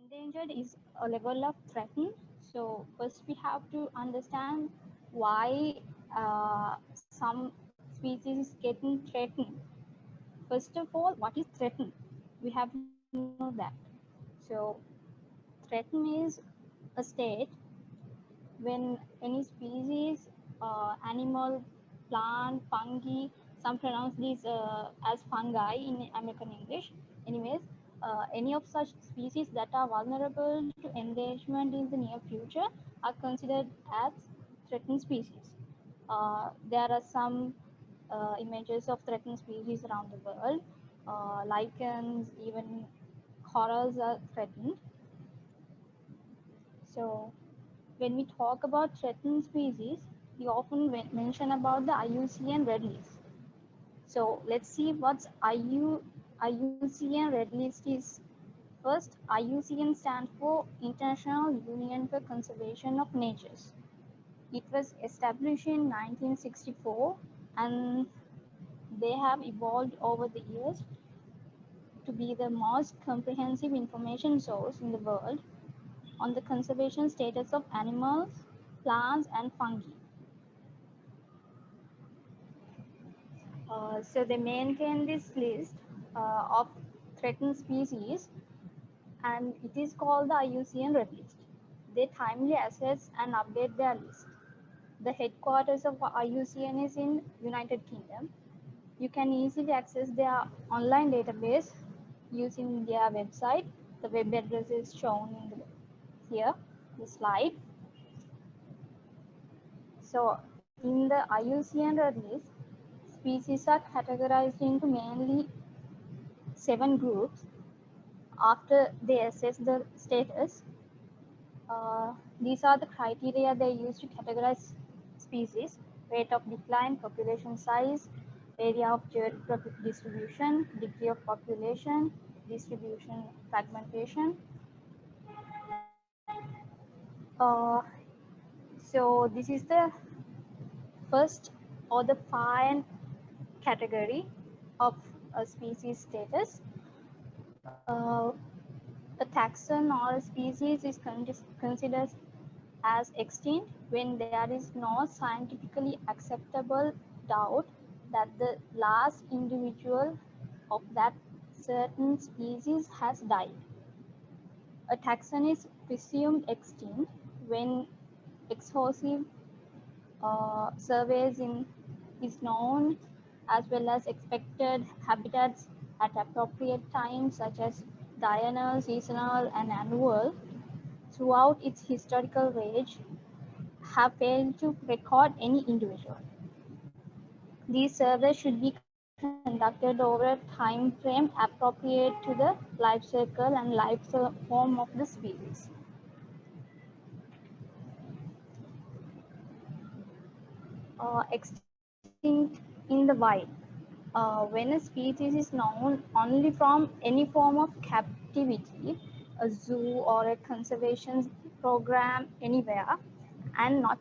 Endangered is a level of threatened. So first we have to understand why some species is getting threatened. First of all, what is threatened? We have to know that. So threatened is a state when any species, animal, plant, fungi, some pronounce these as fungi in American English. Anyways, any of such species that are vulnerable to endangerment in the near future are considered as threatened species. There are some images of threatened species around the world. Lichens, even corals are threatened. So when we talk about threatened species, we often mention about the IUCN Red List. So let's see what's IUCN Red List is. First, IUCN stands for International Union for Conservation of Natures. It was established in 1964 and they have evolved over the years to be the most comprehensive information source in the world on the conservation status of animals, plants, and fungi. So they maintain this list of threatened species, and it is called the IUCN Red List. They timely assess and update their list. The headquarters of IUCN is in United Kingdom. You can easily access their online database using their website. The web address is shown in here, the slide. So in the IUCN Red List, species are categorized into mainly 7 groups after they assess the status. These are the criteria they use to categorize species: rate of decline, population size, area of geographic distribution, degree of population, distribution fragmentation. Uh, so this is the first or the fine category of a species status. A taxon or a species is considered as extinct when there is no scientifically acceptable doubt that the last individual of that certain species has died. A taxon is presumed extinct when exhaustive surveys is known, as well as expected habitats at appropriate times such as diurnal, seasonal, and annual throughout its historical range have failed to record any individual. These surveys should be conducted over a time frame appropriate to the life cycle and life form of the species. Extinct in the wild. When a species is known only from any form of captivity, a zoo or a conservation program anywhere, and not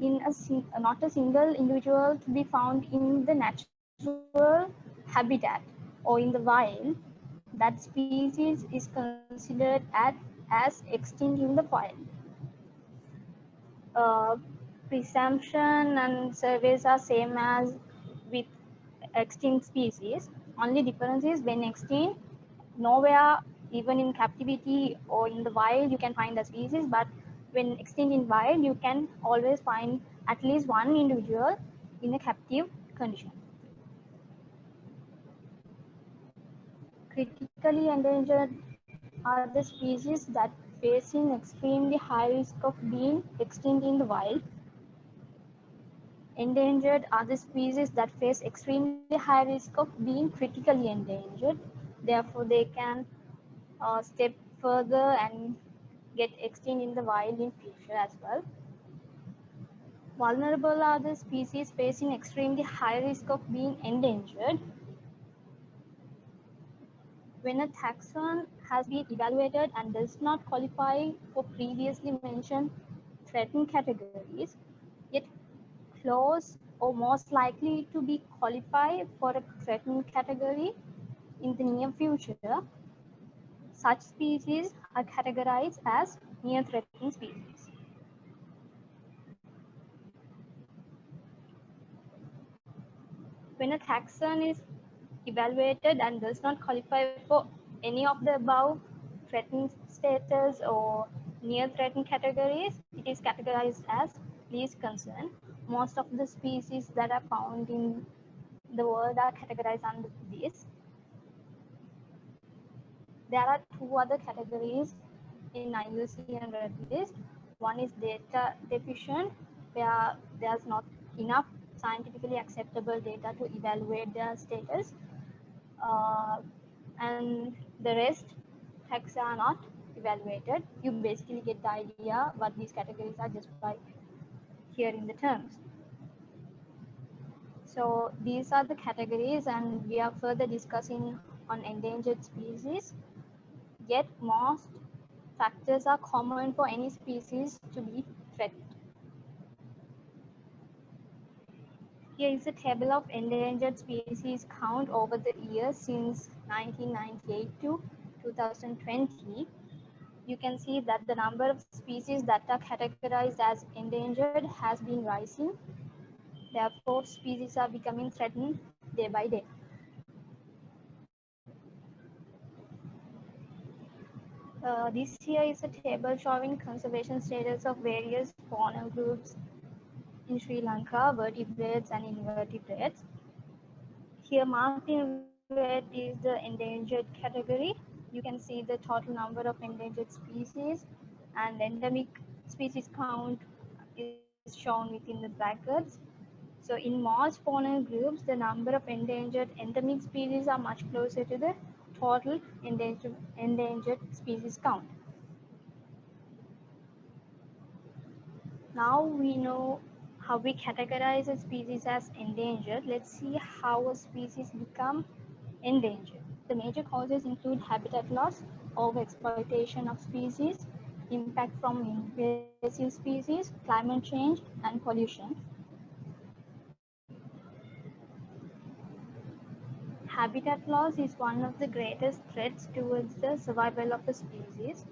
a single individual to be found in the natural habitat or in the wild, that species is considered as extinct in the wild. Uh, Presumption and surveys are same as with extinct species. Only difference is when extinct, nowhere, even in captivity or in the wild, you can find a species. But when extinct in wild, you can always find at least one individual in a captive condition. Critically endangered are the species that facing extremely high risk of being extinct in the wild. Endangered are the species that face extremely high risk of being critically endangered. Therefore, they can step further and get extinct in the wild in future as well. Vulnerable are the species facing extremely high risk of being endangered. When a taxon has been evaluated and does not qualify for previously mentioned threatened categories, yet close or most likely to be qualified for a threatened category in the near future, such species are are categorized as near threatened species. When a taxon is evaluated and does not qualify for any of the above threatened status or near threatened categories, it is categorized as least concern. Most of the species that are found in the world are categorized under this. There are two other categories in IUCN Red List. One is data deficient, where there's not enough scientifically acceptable data to evaluate their status. And the rest taxa are not evaluated. You basically get the idea what these categories are just by hearing the terms. So these are the categories, and we are further discussing on endangered species. Yet most factors are common for any species to be threatened. Here is a table of endangered species count over the years since 1998 to 2020. You can see that the number of species that are categorized as endangered has been rising. Therefore, species are becoming threatened day by day. This here is a table showing conservation status of various faunal groups in Sri Lanka, vertebrates and invertebrates. Here marked in red is the endangered category. You can see the total number of endangered species, and endemic species count is shown within the brackets. So in most faunal groups, the number of endangered endemic species are much closer to the total endangered species count. Now we know how we categorize a species as endangered. Let's see how a species become endangered. The major causes include habitat loss, overexploitation of species, impact from invasive species, climate change, and pollution. Habitat loss is one of the greatest threats towards the survival of a species.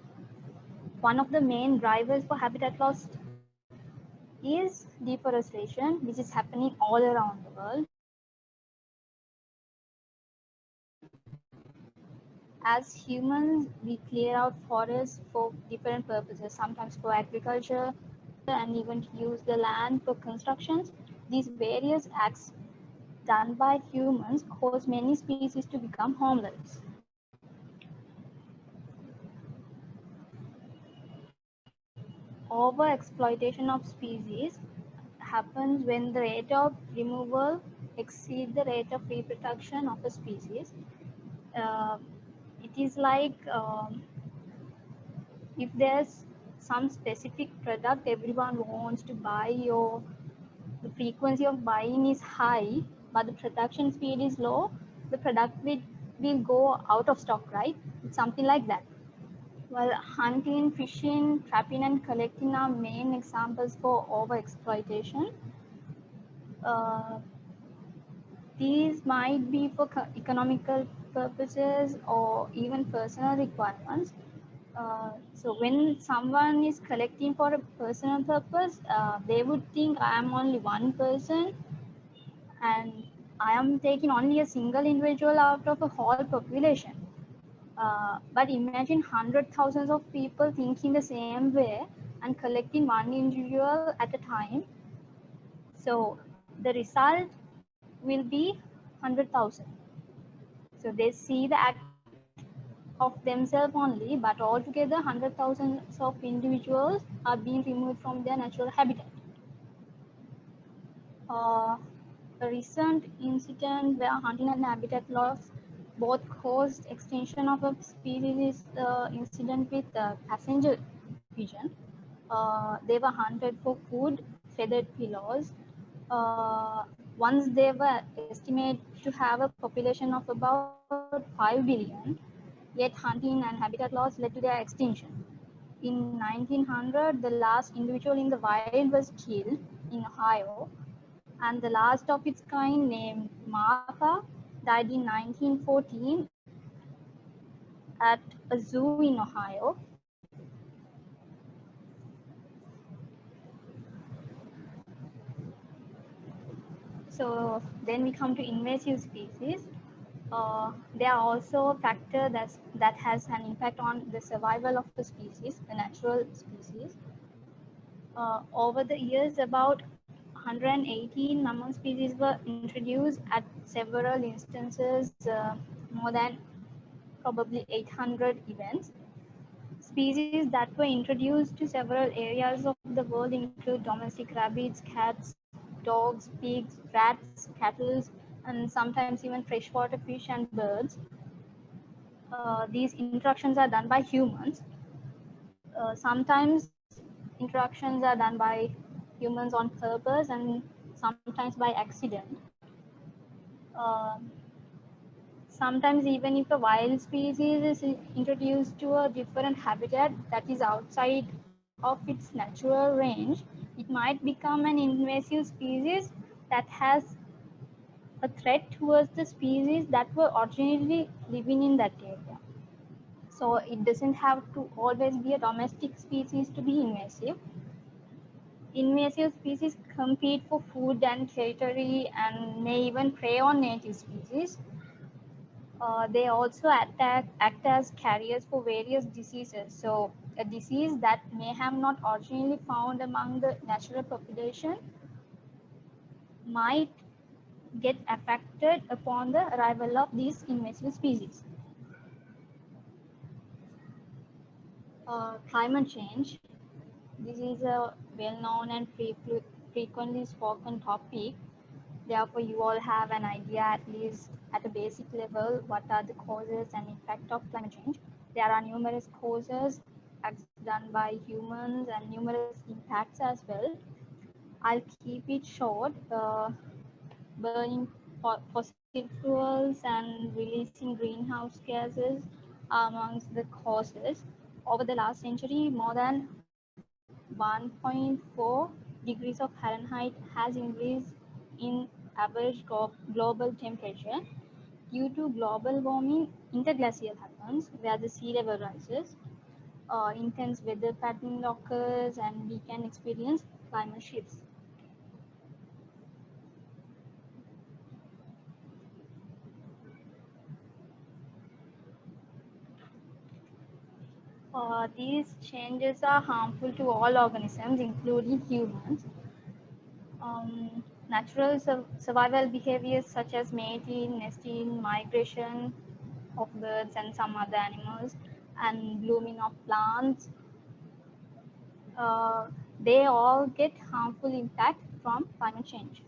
One of the main drivers for habitat loss is deforestation, which is happening all around the world. As humans, we clear out forests for different purposes, sometimes for agriculture and even to use the land for constructions. These various acts done by humans cause many species to become homeless. Overexploitation of species happens when the rate of removal exceeds the rate of reproduction of a species. It is like if there's some specific product everyone wants to buy, or the frequency of buying is high, but the production speed is low, the product will go out of stock, right? It's something like that. Well, hunting, fishing, trapping, and collecting are main examples for overexploitation. Uh, these might be for economical purposes or even personal requirements. So when someone is collecting for a personal purpose, they would think I am only one person and I am taking only a single individual out of a whole population. But imagine hundred thousands of people thinking the same way and collecting one individual at a time. So the result will be 100,000. So they see the act of themselves only, but altogether 100,000 of individuals are being removed from their natural habitat. A recent incident where hunting and habitat loss both caused extinction of a species is the incident with passenger pigeon. They were hunted for food, feathered pillows. Uh, Once they were estimated to have a population of about 5 billion, yet hunting and habitat loss led to their extinction. In 1900, the last individual in the wild was killed in Ohio, and the last of its kind, named Martha, died in 1914 at a zoo in Ohio. So then we come to invasive species. They are also a factor that has an impact on the survival of the species, the natural species. Over the years, about 118 mammal species were introduced at several instances, more than probably 800 events. Species that were introduced to several areas of the world include domestic rabbits, cats, dogs, pigs, rats, cattle, and sometimes even freshwater fish and birds. These interactions are done by humans. Sometimes interactions are done by humans on purpose and sometimes by accident. Uh, Sometimes even if a wild species is introduced to a different habitat that is outside of its natural range, it might become an invasive species that has a threat towards the species that were originally living in that area. So it doesn't have to always be a domestic species to be invasive. Invasive species compete for food and territory and may even prey on native species. They also act as carriers for various diseases. So a disease that may have not originally found among the natural population might get affected upon the arrival of these invasive species. Climate change. This is a well-known and frequently spoken topic. Therefore, you all have an idea, at least at a basic level, what are the causes and effect of climate change. There are numerous causes acts done by humans and numerous impacts as well. I'll keep it short. Burning fossil fuels and releasing greenhouse gases are amongst the causes. Over the last century, more than 1.4 degrees of Fahrenheit has increased in average global temperature. Due to global warming, interglacial happens where the sea level rises, intense weather pattern occurs, and we can experience climate shifts. These changes are harmful to all organisms, including humans. Natural survival behaviors such as mating, nesting, migration of birds and some other animals, and blooming of plants, uh, they all get harmful impact from climate change.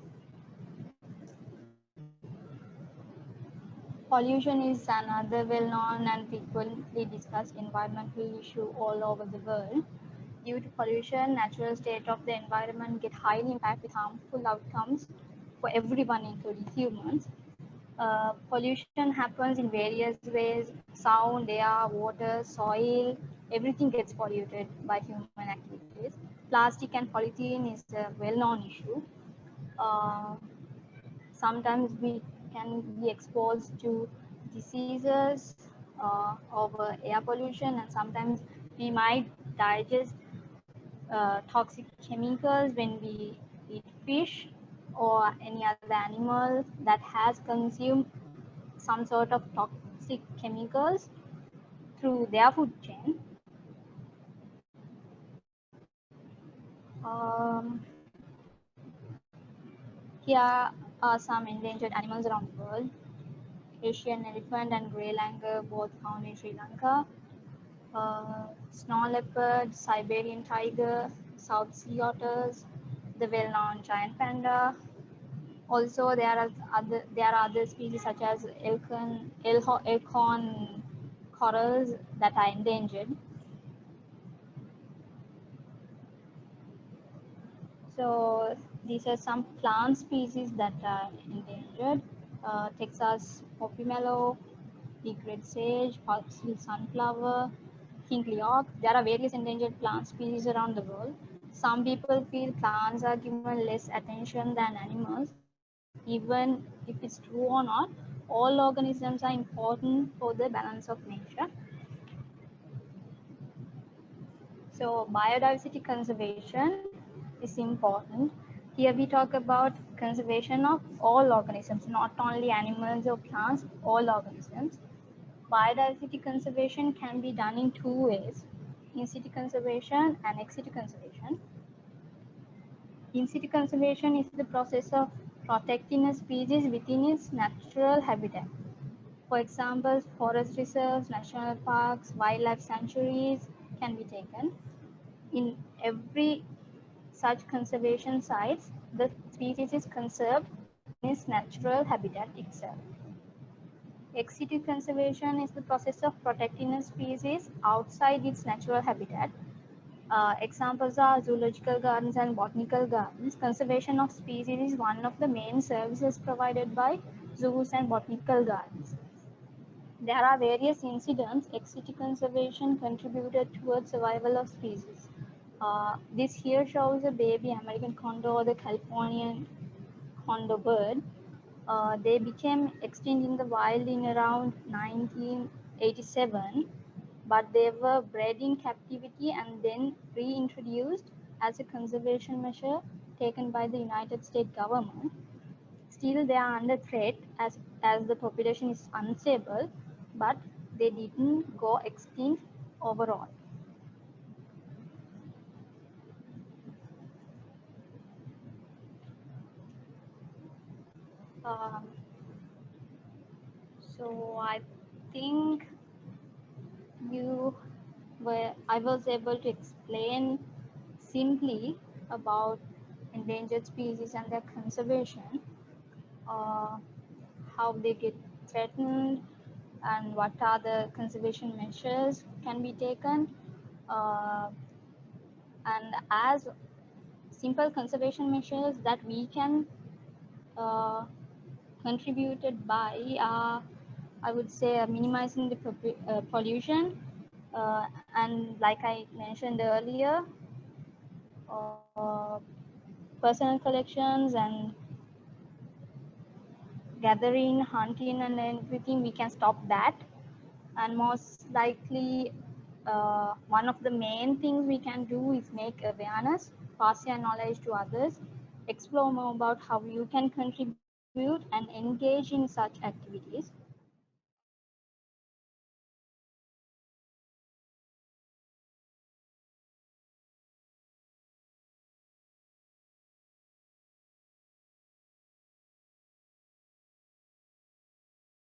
Pollution is another well-known and frequently discussed environmental issue all over the world. Due to pollution, natural state of the environment get highly impacted with harmful outcomes for everyone, including humans. Pollution happens in various ways: sound, air, water, soil, everything gets polluted by human activities. Plastic and polythene is a well-known issue. Uh, Sometimes we can be exposed to diseases over air pollution, and sometimes we might digest toxic chemicals when we eat fish or any other animal that has consumed some sort of toxic chemicals through their food chain. Um, Here are some endangered animals around the world. Asian elephant and grey langur, both found in Sri Lanka. Snow leopard, Siberian tiger, South sea otters, the well-known giant panda. Also, there are other species such as elkhorn corals that are endangered. So these are some plant species that are endangered. Texas poppymallow, big red sage, parsley sunflower, kingly oak. There are various endangered plant species around the world. Some people feel plants are given less attention than animals. Even if it's true or not, all organisms are important for the balance of nature. So biodiversity conservation is important. Here we talk about conservation of all organisms, not only animals or plants, all organisms. Biodiversity conservation can be done in two ways: in situ conservation and ex situ conservation. In situ conservation is the process of protecting a species within its natural habitat. For example, forest reserves, national parks, wildlife sanctuaries can be taken. In every such conservation sites, the species is conserved in its natural habitat itself. Ex situ conservation is the process of protecting a species outside its natural habitat. Examples are zoological gardens and botanical gardens. Conservation of species is one of the main services provided by zoos and botanical gardens. There are various incidents ex situ conservation contributed towards survival of species. This here shows a baby American condor or the Californian condor bird. They became extinct in the wild in around 1987, but they were bred in captivity and then reintroduced as a conservation measure taken by the United States government. Still, they are under threat as the population is unstable, but they didn't go extinct overall. Um, so I think I was able to explain simply about endangered species and their conservation, uh, how they get threatened, and what are the conservation measures can be taken. Uh, and as simple conservation measures that we can uh, contributed by, I would say, minimizing the pollution, and like I mentioned earlier, uh, personal collections and gathering, hunting, and everything, we can stop that. And most likely, one of the main things we can do is make awareness, pass your knowledge to others, explore more about how you can contribute and engage in such activities.